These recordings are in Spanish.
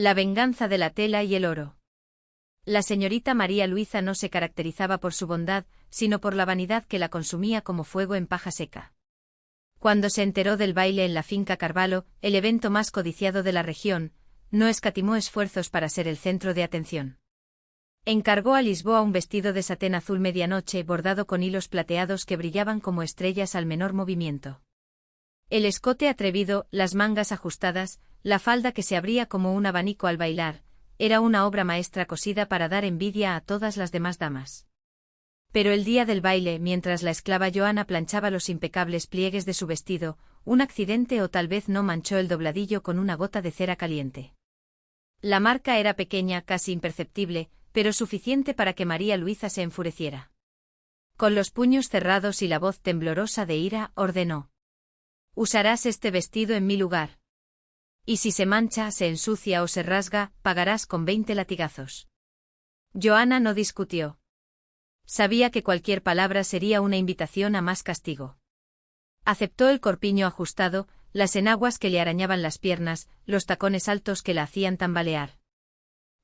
La venganza de la tela y el oro. La señorita María Luisa no se caracterizaba por su bondad, sino por la vanidad que la consumía como fuego en paja seca. Cuando se enteró del baile en la finca Carvalho, el evento más codiciado de la región, no escatimó esfuerzos para ser el centro de atención. Encargó a Lisboa un vestido de satén azul medianoche bordado con hilos plateados que brillaban como estrellas al menor movimiento. El escote atrevido, las mangas ajustadas, la falda que se abría como un abanico al bailar, era una obra maestra cosida para dar envidia a todas las demás damas. Pero el día del baile, mientras la esclava Joana planchaba los impecables pliegues de su vestido, un accidente o tal vez no manchó el dobladillo con una gota de cera caliente. La marca era pequeña, casi imperceptible, pero suficiente para que María Luisa se enfureciera. Con los puños cerrados y la voz temblorosa de ira, ordenó: «Usarás este vestido en mi lugar. Y si se mancha, se ensucia o se rasga, pagarás con 20 latigazos». Joana no discutió. Sabía que cualquier palabra sería una invitación a más castigo. Aceptó el corpiño ajustado, las enaguas que le arañaban las piernas, los tacones altos que la hacían tambalear.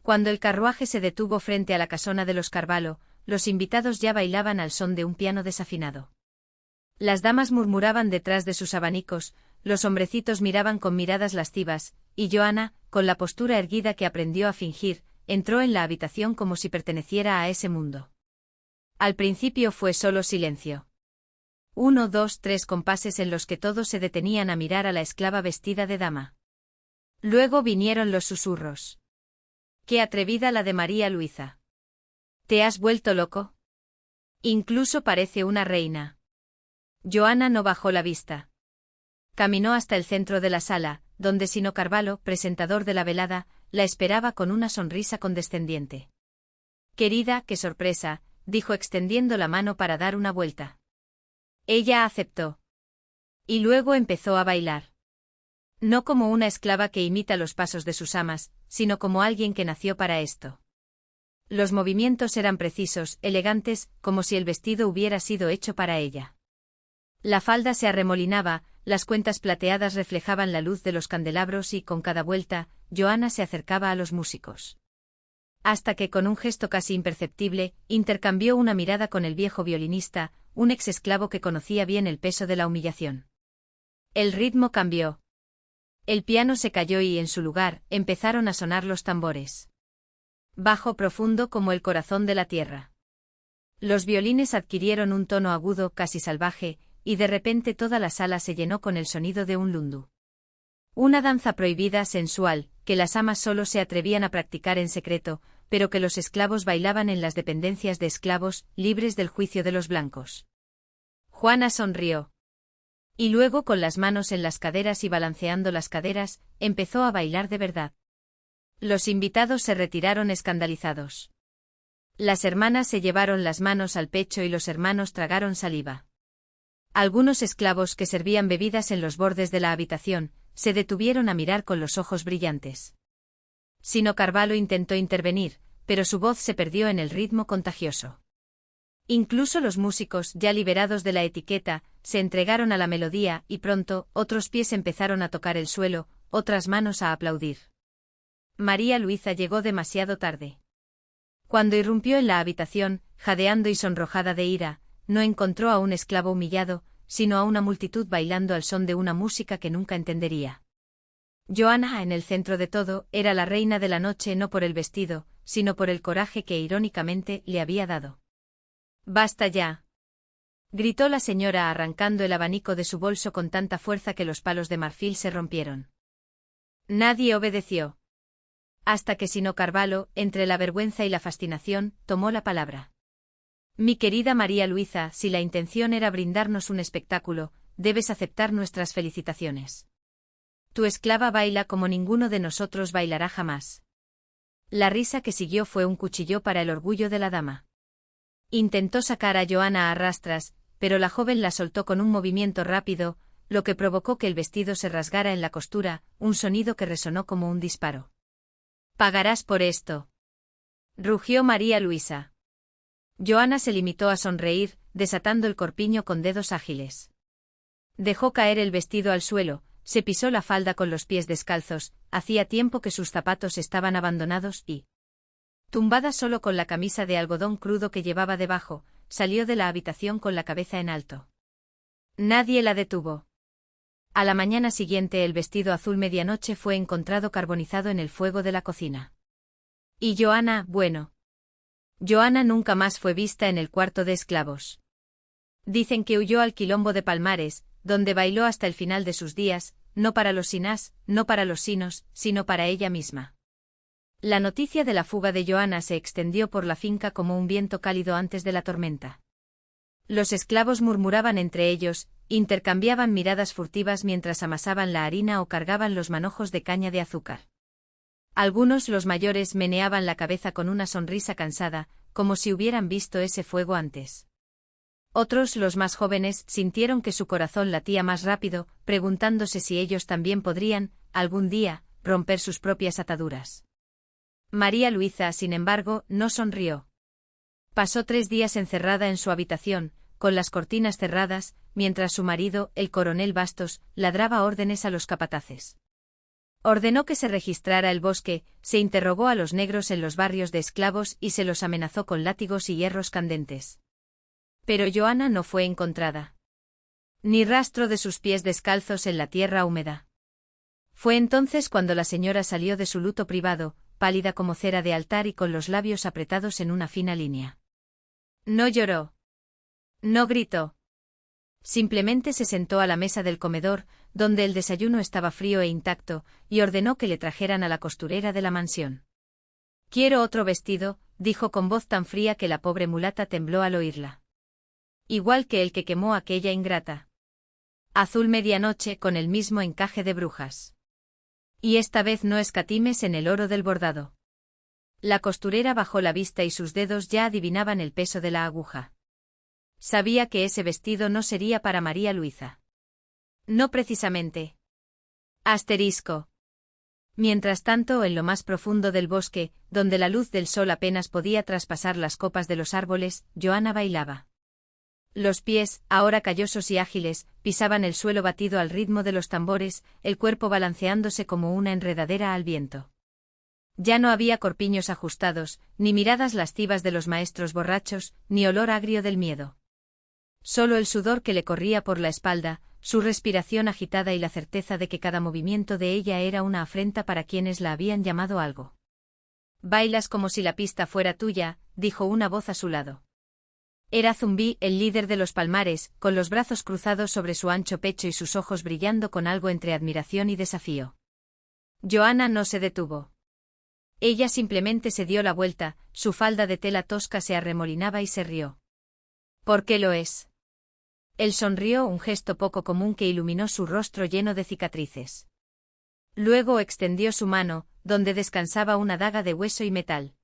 Cuando el carruaje se detuvo frente a la casona de los Carvalho, los invitados ya bailaban al son de un piano desafinado. Las damas murmuraban detrás de sus abanicos, los hombrecitos miraban con miradas lascivas, y Joana, con la postura erguida que aprendió a fingir, entró en la habitación como si perteneciera a ese mundo. Al principio fue solo silencio. 1, 2, 3 compases en los que todos se detenían a mirar a la esclava vestida de dama. Luego vinieron los susurros. «¡Qué atrevida la de María Luisa! ¿Te has vuelto loco? Incluso parece una reina». Joana no bajó la vista. Caminó hasta el centro de la sala, donde Sino Carvalho, presentador de la velada, la esperaba con una sonrisa condescendiente. «Querida, qué sorpresa», dijo extendiendo la mano para dar una vuelta. Ella aceptó. Y luego empezó a bailar. No como una esclava que imita los pasos de sus amas, sino como alguien que nació para esto. Los movimientos eran precisos, elegantes, como si el vestido hubiera sido hecho para ella. La falda se arremolinaba, las cuentas plateadas reflejaban la luz de los candelabros y, con cada vuelta, Joana se acercaba a los músicos. Hasta que, con un gesto casi imperceptible, intercambió una mirada con el viejo violinista, un ex esclavo que conocía bien el peso de la humillación. El ritmo cambió. El piano se cayó y, en su lugar, empezaron a sonar los tambores. Bajo, profundo como el corazón de la tierra. Los violines adquirieron un tono agudo, casi salvaje, y de repente toda la sala se llenó con el sonido de un lundu. Una danza prohibida, sensual, que las amas solo se atrevían a practicar en secreto, pero que los esclavos bailaban en las dependencias de esclavos, libres del juicio de los blancos. Juana sonrió. Y luego, con las manos en las caderas y balanceando las caderas, empezó a bailar de verdad. Los invitados se retiraron escandalizados. Las hermanas se llevaron las manos al pecho y los hermanos tragaron saliva. Algunos esclavos que servían bebidas en los bordes de la habitación, se detuvieron a mirar con los ojos brillantes. Sino Carvalho intentó intervenir, pero su voz se perdió en el ritmo contagioso. Incluso los músicos, ya liberados de la etiqueta, se entregaron a la melodía y pronto, otros pies empezaron a tocar el suelo, otras manos a aplaudir. María Luisa llegó demasiado tarde. Cuando irrumpió en la habitación, jadeando y sonrojada de ira, no encontró a un esclavo humillado, sino a una multitud bailando al son de una música que nunca entendería. Joana, en el centro de todo, era la reina de la noche no por el vestido, sino por el coraje que irónicamente le había dado. «¡Basta ya!», gritó la señora arrancando el abanico de su bolso con tanta fuerza que los palos de marfil se rompieron. Nadie obedeció. Hasta que Sino Carvalho, entre la vergüenza y la fascinación, tomó la palabra. «Mi querida María Luisa, si la intención era brindarnos un espectáculo, debes aceptar nuestras felicitaciones. Tu esclava baila como ninguno de nosotros bailará jamás». La risa que siguió fue un cuchillo para el orgullo de la dama. Intentó sacar a Joana a rastras, pero la joven la soltó con un movimiento rápido, lo que provocó que el vestido se rasgara en la costura, un sonido que resonó como un disparo. «Pagarás por esto», rugió María Luisa. Joana se limitó a sonreír, desatando el corpiño con dedos ágiles. Dejó caer el vestido al suelo, se pisó la falda con los pies descalzos, hacía tiempo que sus zapatos estaban abandonados y, tumbada solo con la camisa de algodón crudo que llevaba debajo, salió de la habitación con la cabeza en alto. Nadie la detuvo. A la mañana siguiente el vestido azul medianoche fue encontrado carbonizado en el fuego de la cocina. Y Johanna, bueno. Johanna nunca más fue vista en el cuarto de esclavos. Dicen que huyó al quilombo de Palmares, donde bailó hasta el final de sus días, no para los sinás, no para los sinos, sino para ella misma. La noticia de la fuga de Johanna se extendió por la finca como un viento cálido antes de la tormenta. Los esclavos murmuraban entre ellos, intercambiaban miradas furtivas mientras amasaban la harina o cargaban los manojos de caña de azúcar. Algunos, los mayores, meneaban la cabeza con una sonrisa cansada, como si hubieran visto ese fuego antes. Otros, los más jóvenes, sintieron que su corazón latía más rápido, preguntándose si ellos también podrían, algún día, romper sus propias ataduras. María Luisa, sin embargo, no sonrió. Pasó 3 días encerrada en su habitación, con las cortinas cerradas, mientras su marido, el coronel Bastos, ladraba órdenes a los capataces. Ordenó que se registrara el bosque, se interrogó a los negros en los barrios de esclavos y se los amenazó con látigos y hierros candentes. Pero Johanna no fue encontrada. Ni rastro de sus pies descalzos en la tierra húmeda. Fue entonces cuando la señora salió de su luto privado, pálida como cera de altar y con los labios apretados en una fina línea. No lloró. No gritó. Simplemente se sentó a la mesa del comedor, donde el desayuno estaba frío e intacto, y ordenó que le trajeran a la costurera de la mansión. «Quiero otro vestido», dijo con voz tan fría que la pobre mulata tembló al oírla. «Igual que el que quemó aquella ingrata. Azul medianoche con el mismo encaje de brujas. Y esta vez no escatimes en el oro del bordado». La costurera bajó la vista y sus dedos ya adivinaban el peso de la aguja. Sabía que ese vestido no sería para María Luisa. No precisamente. Asterisco. Mientras tanto, en lo más profundo del bosque, donde la luz del sol apenas podía traspasar las copas de los árboles, Johanna bailaba. Los pies, ahora callosos y ágiles, pisaban el suelo batido al ritmo de los tambores, el cuerpo balanceándose como una enredadera al viento. Ya no había corpiños ajustados, ni miradas lascivas de los maestros borrachos, ni olor agrio del miedo. Solo el sudor que le corría por la espalda, su respiración agitada y la certeza de que cada movimiento de ella era una afrenta para quienes la habían llamado algo. «Bailas como si la pista fuera tuya», dijo una voz a su lado. Era Zumbí, el líder de los Palmares, con los brazos cruzados sobre su ancho pecho y sus ojos brillando con algo entre admiración y desafío. Johanna no se detuvo. Ella simplemente se dio la vuelta, su falda de tela tosca se arremolinaba y se rió. «¿Por qué lo es?» Él sonrió, un gesto poco común que iluminó su rostro lleno de cicatrices. Luego extendió su mano, donde descansaba una daga de hueso y metal.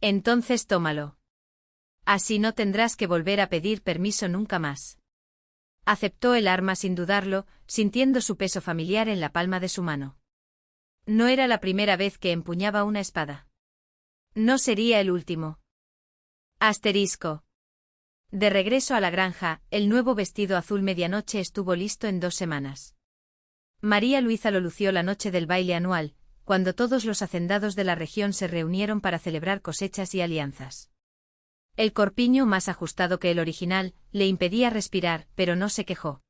«Entonces tómalo. Así no tendrás que volver a pedir permiso nunca más». Aceptó el arma sin dudarlo, sintiendo su peso familiar en la palma de su mano. No era la primera vez que empuñaba una espada. No sería el último. Asterisco. De regreso a la granja, el nuevo vestido azul medianoche estuvo listo en 2 semanas. María Luisa lo lució la noche del baile anual, cuando todos los hacendados de la región se reunieron para celebrar cosechas y alianzas. El corpiño, más ajustado que el original, le impedía respirar, pero no se quejó.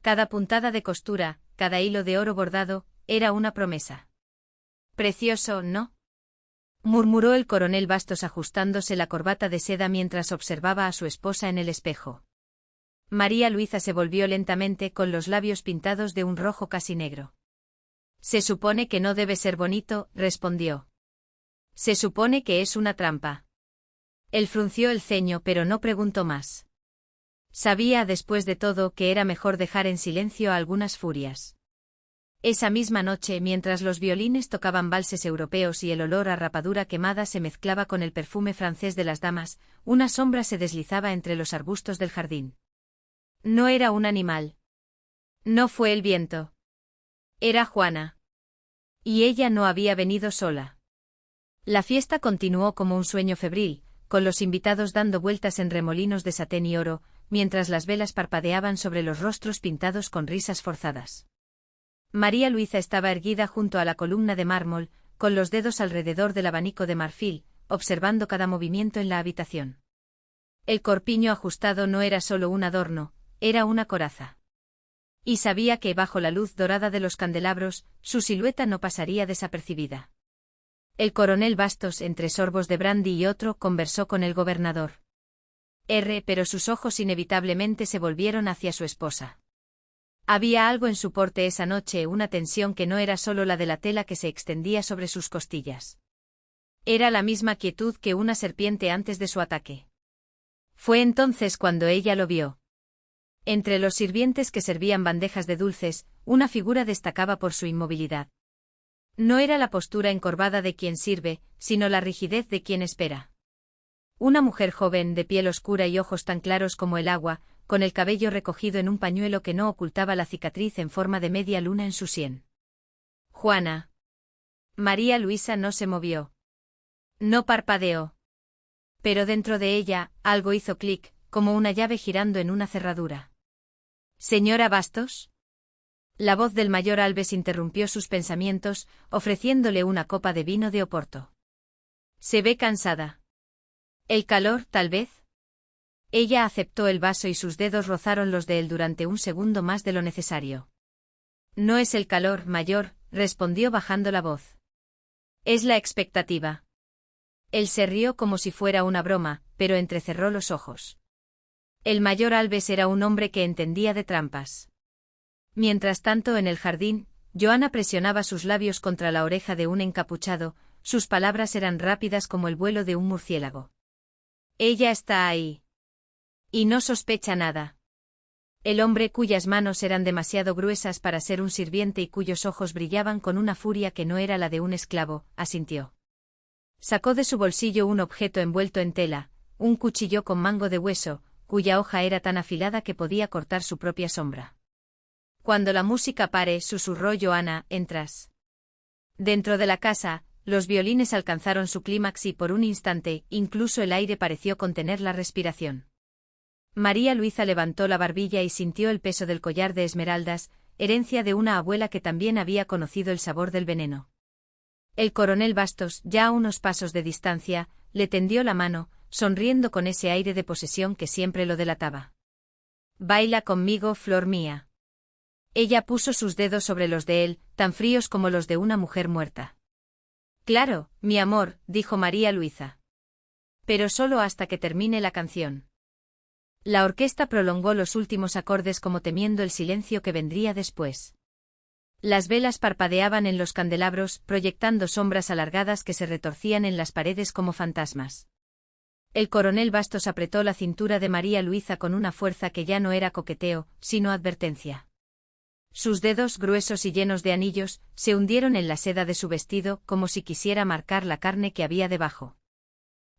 Cada puntada de costura, cada hilo de oro bordado, era una promesa. «Precioso, ¿no?», murmuró el coronel Bastos ajustándose la corbata de seda mientras observaba a su esposa en el espejo. María Luisa se volvió lentamente con los labios pintados de un rojo casi negro. «Se supone que no debe ser bonito», respondió. «Se supone que es una trampa». Él frunció el ceño pero no preguntó más. Sabía, después de todo, que era mejor dejar en silencio a algunas furias. Esa misma noche, mientras los violines tocaban valses europeos y el olor a rapadura quemada se mezclaba con el perfume francés de las damas, una sombra se deslizaba entre los arbustos del jardín. No era un animal. No fue el viento. Era Juana. Y ella no había venido sola. La fiesta continuó como un sueño febril, con los invitados dando vueltas en remolinos de satén y oro, mientras las velas parpadeaban sobre los rostros pintados con risas forzadas. María Luisa estaba erguida junto a la columna de mármol, con los dedos alrededor del abanico de marfil, observando cada movimiento en la habitación. El corpiño ajustado no era solo un adorno, era una coraza. Y sabía que bajo la luz dorada de los candelabros, su silueta no pasaría desapercibida. El coronel Bastos, entre sorbos de brandy y otro, conversó con el gobernador. Pero sus ojos inevitablemente se volvieron hacia su esposa. Había algo en su porte esa noche, una tensión que no era solo la de la tela que se extendía sobre sus costillas. Era la misma quietud que una serpiente antes de su ataque. Fue entonces cuando ella lo vio. Entre los sirvientes que servían bandejas de dulces, una figura destacaba por su inmovilidad. No era la postura encorvada de quien sirve, sino la rigidez de quien espera. Una mujer joven, de piel oscura y ojos tan claros como el agua, con el cabello recogido en un pañuelo que no ocultaba la cicatriz en forma de media luna en su sien. Juana. María Luisa no se movió. No parpadeó. Pero dentro de ella, algo hizo clic, como una llave girando en una cerradura. ¿Señora Bastos? La voz del mayor Alves interrumpió sus pensamientos, ofreciéndole una copa de vino de Oporto. Se ve cansada. ¿El calor, tal vez? Ella aceptó el vaso y sus dedos rozaron los de él durante un segundo más de lo necesario. No es el calor, mayor, respondió bajando la voz. Es la expectativa. Él se rió como si fuera una broma, pero entrecerró los ojos. El mayor Alves era un hombre que entendía de trampas. Mientras tanto, en el jardín, Joana presionaba sus labios contra la oreja de un encapuchado, sus palabras eran rápidas como el vuelo de un murciélago. Ella está ahí. Y no sospecha nada. El hombre, cuyas manos eran demasiado gruesas para ser un sirviente y cuyos ojos brillaban con una furia que no era la de un esclavo, asintió. Sacó de su bolsillo un objeto envuelto en tela, un cuchillo con mango de hueso, cuya hoja era tan afilada que podía cortar su propia sombra. Cuando la música pare, susurró Joana, entras. Dentro de la casa, los violines alcanzaron su clímax y por un instante, incluso el aire pareció contener la respiración. María Luisa levantó la barbilla y sintió el peso del collar de esmeraldas, herencia de una abuela que también había conocido el sabor del veneno. El coronel Bastos, ya a unos pasos de distancia, le tendió la mano, sonriendo con ese aire de posesión que siempre lo delataba. Baila conmigo, flor mía. Ella puso sus dedos sobre los de él, tan fríos como los de una mujer muerta. Claro, mi amor, dijo María Luisa. Pero solo hasta que termine la canción. La orquesta prolongó los últimos acordes como temiendo el silencio que vendría después. Las velas parpadeaban en los candelabros, proyectando sombras alargadas que se retorcían en las paredes como fantasmas. El coronel Bastos apretó la cintura de María Luisa con una fuerza que ya no era coqueteo, sino advertencia. Sus dedos, gruesos y llenos de anillos, se hundieron en la seda de su vestido, como si quisiera marcar la carne que había debajo.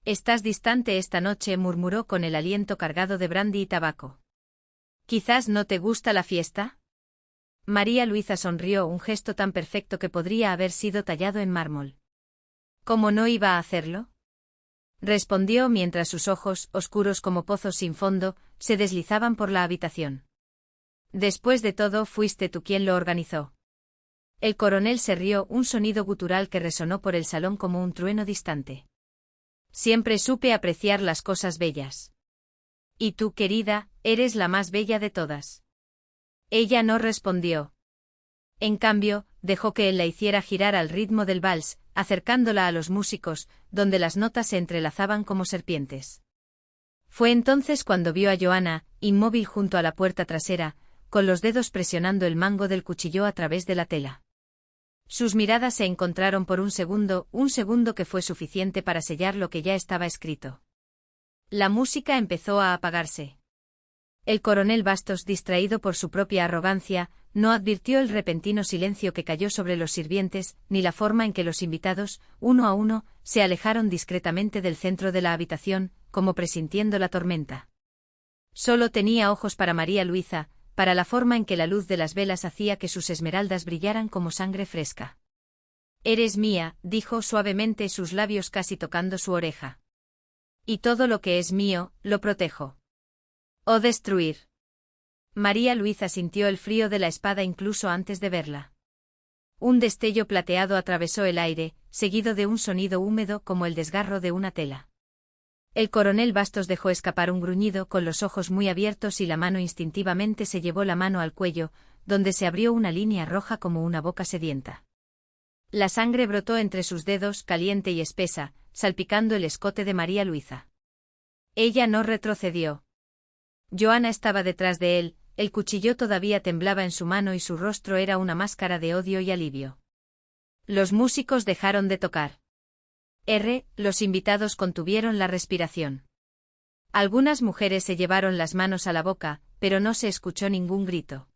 Estás distante esta noche, murmuró con el aliento cargado de brandy y tabaco. ¿Quizás no te gusta la fiesta? María Luisa sonrió, un gesto tan perfecto que podría haber sido tallado en mármol. ¿Cómo no iba a hacerlo? Respondió mientras sus ojos, oscuros como pozos sin fondo, se deslizaban por la habitación. Después de todo, fuiste tú quien lo organizó. El coronel se rió, un sonido gutural que resonó por el salón como un trueno distante. Siempre supe apreciar las cosas bellas. Y tú, querida, eres la más bella de todas. Ella no respondió. En cambio, dejó que él la hiciera girar al ritmo del vals, acercándola a los músicos, donde las notas se entrelazaban como serpientes. Fue entonces cuando vio a Joana, inmóvil junto a la puerta trasera, con los dedos presionando el mango del cuchillo a través de la tela. Sus miradas se encontraron por un segundo que fue suficiente para sellar lo que ya estaba escrito. La música empezó a apagarse. El coronel Bastos, distraído por su propia arrogancia, no advirtió el repentino silencio que cayó sobre los sirvientes, ni la forma en que los invitados, uno a uno, se alejaron discretamente del centro de la habitación, como presintiendo la tormenta. Solo tenía ojos para María Luisa, para la forma en que la luz de las velas hacía que sus esmeraldas brillaran como sangre fresca. Eres mía, dijo suavemente, sus labios casi tocando su oreja. Y todo lo que es mío, lo protejo. O destruir. María Luisa sintió el frío de la espada incluso antes de verla. Un destello plateado atravesó el aire, seguido de un sonido húmedo como el desgarro de una tela. El coronel Bastos dejó escapar un gruñido con los ojos muy abiertos y la mano instintivamente se llevó la mano al cuello, donde se abrió una línea roja como una boca sedienta. La sangre brotó entre sus dedos, caliente y espesa, salpicando el escote de María Luisa. Ella no retrocedió. Joana estaba detrás de él, el cuchillo todavía temblaba en su mano y su rostro era una máscara de odio y alivio. Los músicos dejaron de tocar. Los invitados contuvieron la respiración. Algunas mujeres se llevaron las manos a la boca, pero no se escuchó ningún grito.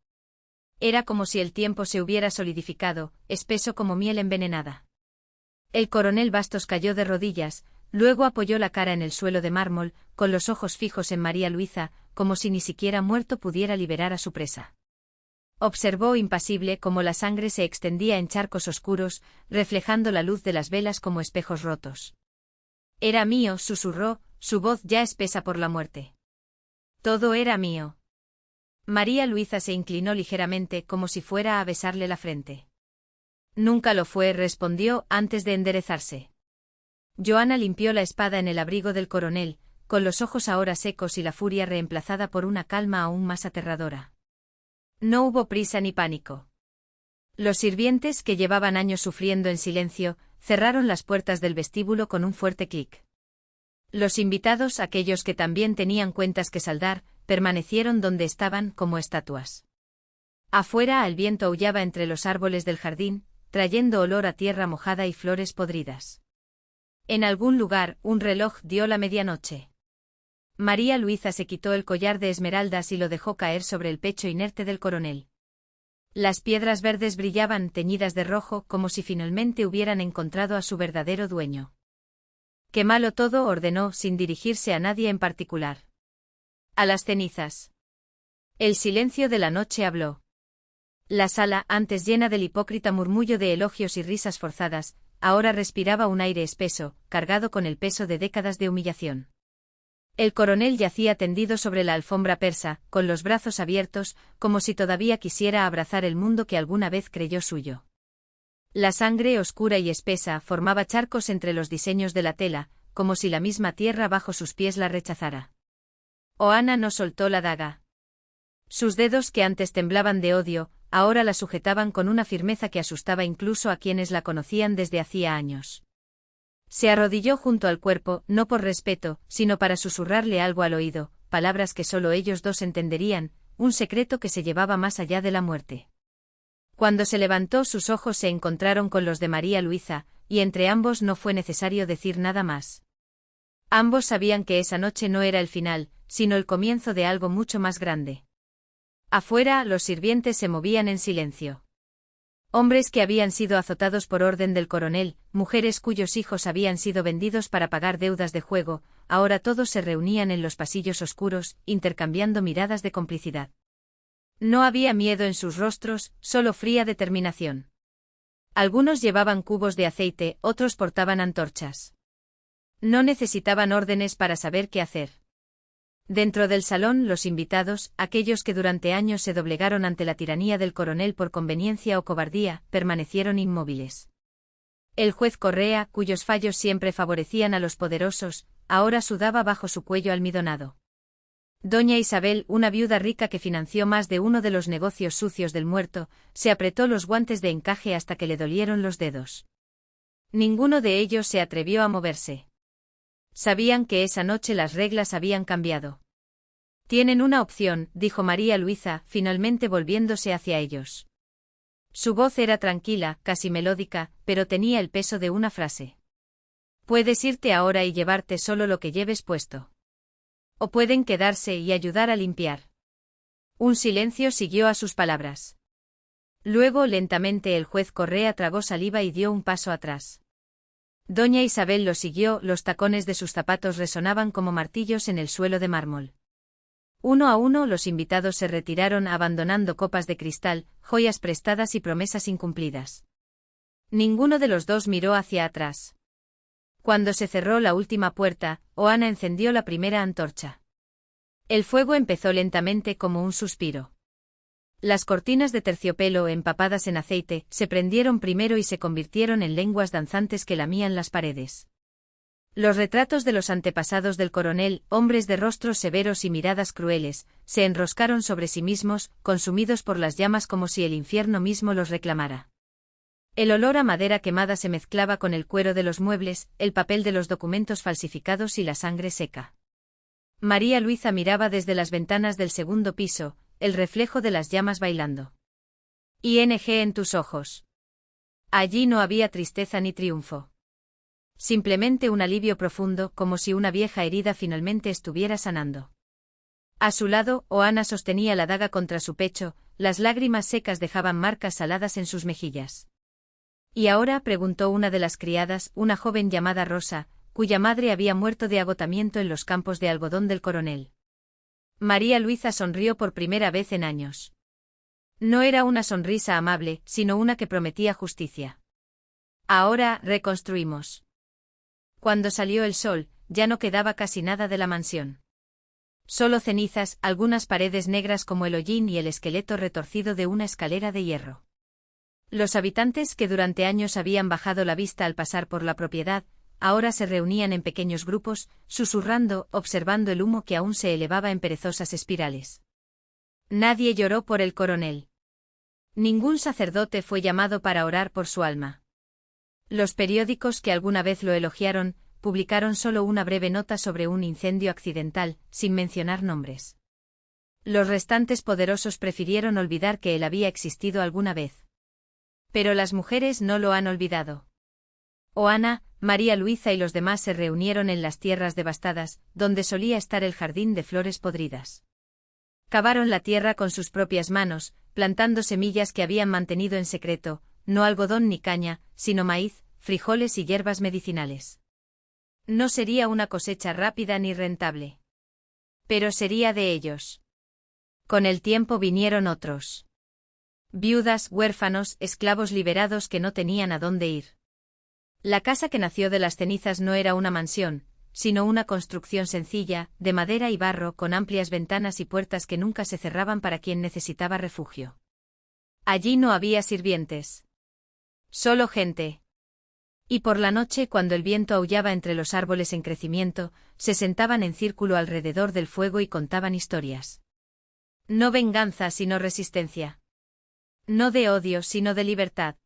Era como si el tiempo se hubiera solidificado, espeso como miel envenenada. El coronel Bastos cayó de rodillas, luego apoyó la cara en el suelo de mármol, con los ojos fijos en María Luisa, como si ni siquiera muerto pudiera liberar a su presa. Observó impasible cómo la sangre se extendía en charcos oscuros, reflejando la luz de las velas como espejos rotos. Era mío, susurró, su voz ya espesa por la muerte. Todo era mío. María Luisa se inclinó ligeramente como si fuera a besarle la frente. Nunca lo fue, respondió antes de enderezarse. Joana limpió la espada en el abrigo del coronel, con los ojos ahora secos y la furia reemplazada por una calma aún más aterradora. No hubo prisa ni pánico. Los sirvientes, que llevaban años sufriendo en silencio, cerraron las puertas del vestíbulo con un fuerte clic. Los invitados, aquellos que también tenían cuentas que saldar, permanecieron donde estaban como estatuas. Afuera el viento aullaba entre los árboles del jardín, trayendo olor a tierra mojada y flores podridas. En algún lugar, un reloj dio la medianoche. María Luisa se quitó el collar de esmeraldas y lo dejó caer sobre el pecho inerte del coronel. Las piedras verdes brillaban teñidas de rojo como si finalmente hubieran encontrado a su verdadero dueño. «Quémalo todo», ordenó sin dirigirse a nadie en particular. «A las cenizas». El silencio de la noche habló. La sala, antes llena del hipócrita murmullo de elogios y risas forzadas, ahora respiraba un aire espeso, cargado con el peso de décadas de humillación. El coronel yacía tendido sobre la alfombra persa, con los brazos abiertos, como si todavía quisiera abrazar el mundo que alguna vez creyó suyo. La sangre oscura y espesa formaba charcos entre los diseños de la tela, como si la misma tierra bajo sus pies la rechazara. Joana no soltó la daga. Sus dedos, que antes temblaban de odio, ahora la sujetaban con una firmeza que asustaba incluso a quienes la conocían desde hacía años. Se arrodilló junto al cuerpo, no por respeto, sino para susurrarle algo al oído, palabras que solo ellos dos entenderían, un secreto que se llevaba más allá de la muerte. Cuando se levantó, sus ojos se encontraron con los de María Luisa, y entre ambos no fue necesario decir nada más. Ambos sabían que esa noche no era el final, sino el comienzo de algo mucho más grande. Afuera, los sirvientes se movían en silencio. Hombres que habían sido azotados por orden del coronel, mujeres cuyos hijos habían sido vendidos para pagar deudas de juego, ahora todos se reunían en los pasillos oscuros, intercambiando miradas de complicidad. No había miedo en sus rostros, solo fría determinación. Algunos llevaban cubos de aceite, otros portaban antorchas. No necesitaban órdenes para saber qué hacer. Dentro del salón, los invitados, aquellos que durante años se doblegaron ante la tiranía del coronel por conveniencia o cobardía, permanecieron inmóviles. El juez Correa, cuyos fallos siempre favorecían a los poderosos, ahora sudaba bajo su cuello almidonado. Doña Isabel, una viuda rica que financió más de uno de los negocios sucios del muerto, se apretó los guantes de encaje hasta que le dolieron los dedos. Ninguno de ellos se atrevió a moverse. Sabían que esa noche las reglas habían cambiado. «Tienen una opción», dijo María Luisa, finalmente volviéndose hacia ellos. Su voz era tranquila, casi melódica, pero tenía el peso de una frase. «Puedes irte ahora y llevarte solo lo que lleves puesto. O pueden quedarse y ayudar a limpiar». Un silencio siguió a sus palabras. Luego lentamente el juez Correa tragó saliva y dio un paso atrás. Doña Isabel lo siguió, los tacones de sus zapatos resonaban como martillos en el suelo de mármol. Uno a uno los invitados se retiraron abandonando copas de cristal, joyas prestadas y promesas incumplidas. Ninguno de los dos miró hacia atrás. Cuando se cerró la última puerta, Joana encendió la primera antorcha. El fuego empezó lentamente como un suspiro. Las cortinas de terciopelo empapadas en aceite se prendieron primero y se convirtieron en lenguas danzantes que lamían las paredes. Los retratos de los antepasados del coronel, hombres de rostros severos y miradas crueles, se enroscaron sobre sí mismos, consumidos por las llamas como si el infierno mismo los reclamara. El olor a madera quemada se mezclaba con el cuero de los muebles, el papel de los documentos falsificados y la sangre seca. María Luisa miraba desde las ventanas del segundo piso, el reflejo de las llamas bailando. ING en tus ojos. Allí no había tristeza ni triunfo. Simplemente un alivio profundo, como si una vieja herida finalmente estuviera sanando. A su lado, Oana sostenía la daga contra su pecho, las lágrimas secas dejaban marcas saladas en sus mejillas. ¿Y ahora?, preguntó una de las criadas, una joven llamada Rosa, cuya madre había muerto de agotamiento en los campos de algodón del coronel. María Luisa sonrió por primera vez en años. No era una sonrisa amable, sino una que prometía justicia. Ahora, reconstruimos. Cuando salió el sol, ya no quedaba casi nada de la mansión. Solo cenizas, algunas paredes negras como el hollín y el esqueleto retorcido de una escalera de hierro. Los habitantes que durante años habían bajado la vista al pasar por la propiedad, ahora se reunían en pequeños grupos, susurrando, observando el humo que aún se elevaba en perezosas espirales. Nadie lloró por el coronel. Ningún sacerdote fue llamado para orar por su alma. Los periódicos que alguna vez lo elogiaron, publicaron solo una breve nota sobre un incendio accidental, sin mencionar nombres. Los restantes poderosos prefirieron olvidar que él había existido alguna vez. Pero las mujeres no lo han olvidado. Oana, María Luisa y los demás se reunieron en las tierras devastadas, donde solía estar el jardín de flores podridas. Cavaron la tierra con sus propias manos, plantando semillas que habían mantenido en secreto, no algodón ni caña, sino maíz, frijoles y hierbas medicinales. No sería una cosecha rápida ni rentable. Pero sería de ellos. Con el tiempo vinieron otros. Viudas, huérfanos, esclavos liberados que no tenían a dónde ir. La casa que nació de las cenizas no era una mansión, sino una construcción sencilla, de madera y barro, con amplias ventanas y puertas que nunca se cerraban para quien necesitaba refugio. Allí no había sirvientes. Solo gente. Y por la noche, cuando el viento aullaba entre los árboles en crecimiento, se sentaban en círculo alrededor del fuego y contaban historias. No venganza sino resistencia. No de odio sino de libertad.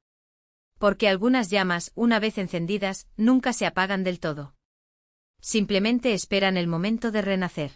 Porque algunas llamas, una vez encendidas, nunca se apagan del todo. Simplemente esperan el momento de renacer.